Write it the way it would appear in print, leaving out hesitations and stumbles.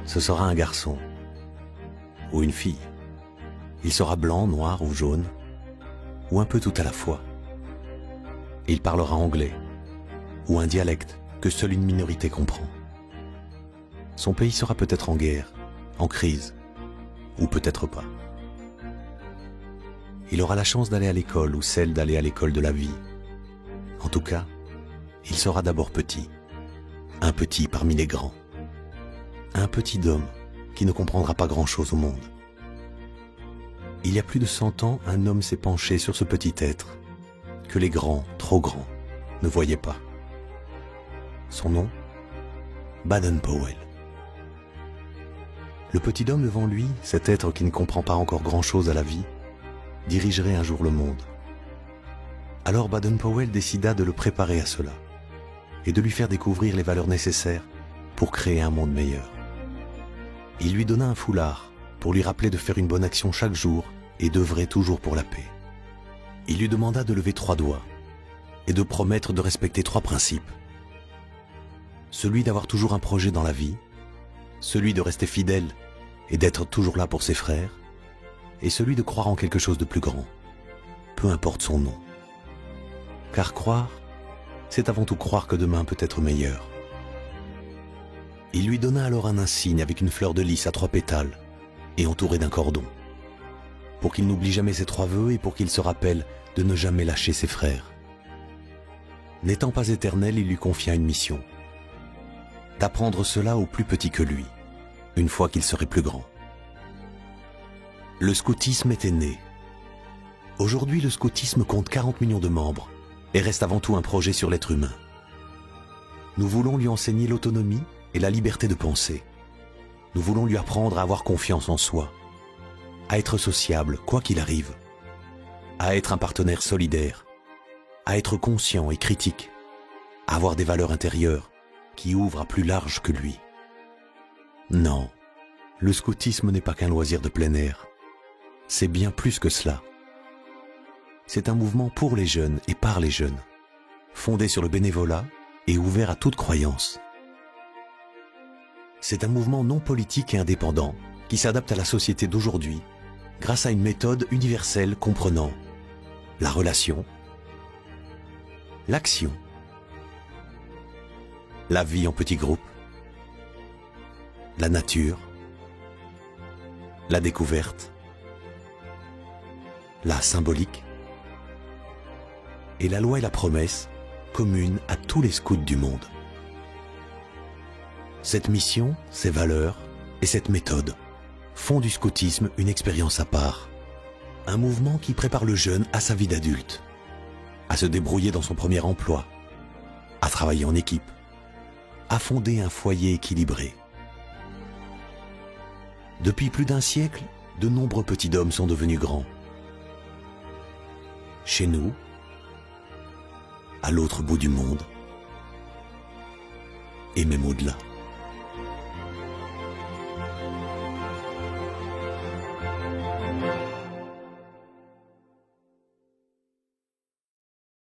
ce sera un garçon ou une fille. Il sera blanc, noir ou jaune, ou un peu tout à la fois. Il parlera anglais, ou un dialecte que seule une minorité comprend. Son pays sera peut-être en guerre, en crise, ou peut-être pas. Il aura la chance d'aller à l'école ou celle d'aller à l'école de la vie. En tout cas, il sera d'abord petit, un petit parmi les grands. Un petit homme qui ne comprendra pas grand-chose au monde. Il y a plus de 100 ans, un homme s'est penché sur ce petit être que les grands, trop grands, ne voyaient pas. Son nom, Baden-Powell. Le petit homme devant lui, cet être qui ne comprend pas encore grand-chose à la vie, dirigerait un jour le monde. Alors Baden-Powell décida de le préparer à cela et de lui faire découvrir les valeurs nécessaires pour créer un monde meilleur. Il lui donna un foulard pour lui rappeler de faire une bonne action chaque jour et d'œuvrer toujours pour la paix. Il lui demanda de lever 3 doigts et de promettre de respecter 3 principes. Celui d'avoir toujours un projet dans la vie, celui de rester fidèle et d'être toujours là pour ses frères, et celui de croire en quelque chose de plus grand, peu importe son nom. Car croire, c'est avant tout croire que demain peut être meilleur. Il lui donna alors un insigne avec une fleur de lys à 3 pétales et entouré d'un cordon, pour qu'il n'oublie jamais ses 3 vœux et pour qu'il se rappelle de ne jamais lâcher ses frères. N'étant pas éternel, il lui confia une mission, d'apprendre cela aux plus petits que lui, une fois qu'il serait plus grand. Le scoutisme était né. Aujourd'hui, le scoutisme compte 40 millions de membres et reste avant tout un projet sur l'être humain. Nous voulons lui enseigner l'autonomie et la liberté de penser. Nous voulons lui apprendre à avoir confiance en soi, à être sociable quoi qu'il arrive, à être un partenaire solidaire, à être conscient et critique, à avoir des valeurs intérieures qui ouvrent à plus large que lui. Non, le scoutisme n'est pas qu'un loisir de plein air. C'est bien plus que cela. C'est un mouvement pour les jeunes et par les jeunes, fondé sur le bénévolat et ouvert à toute croyance. C'est un mouvement non politique et indépendant qui s'adapte à la société d'aujourd'hui grâce à une méthode universelle comprenant la relation, l'action, la vie en petits groupes, la nature, la découverte, la symbolique et la loi et la promesse communes à tous les scouts du monde. Cette mission, ces valeurs et cette méthode font du scoutisme une expérience à part, un mouvement qui prépare le jeune à sa vie d'adulte, à se débrouiller dans son premier emploi, à travailler en équipe, à fonder un foyer équilibré. Depuis plus d'un siècle, de nombreux petits hommes sont devenus grands. Chez nous, à l'autre bout du monde, et même au-delà.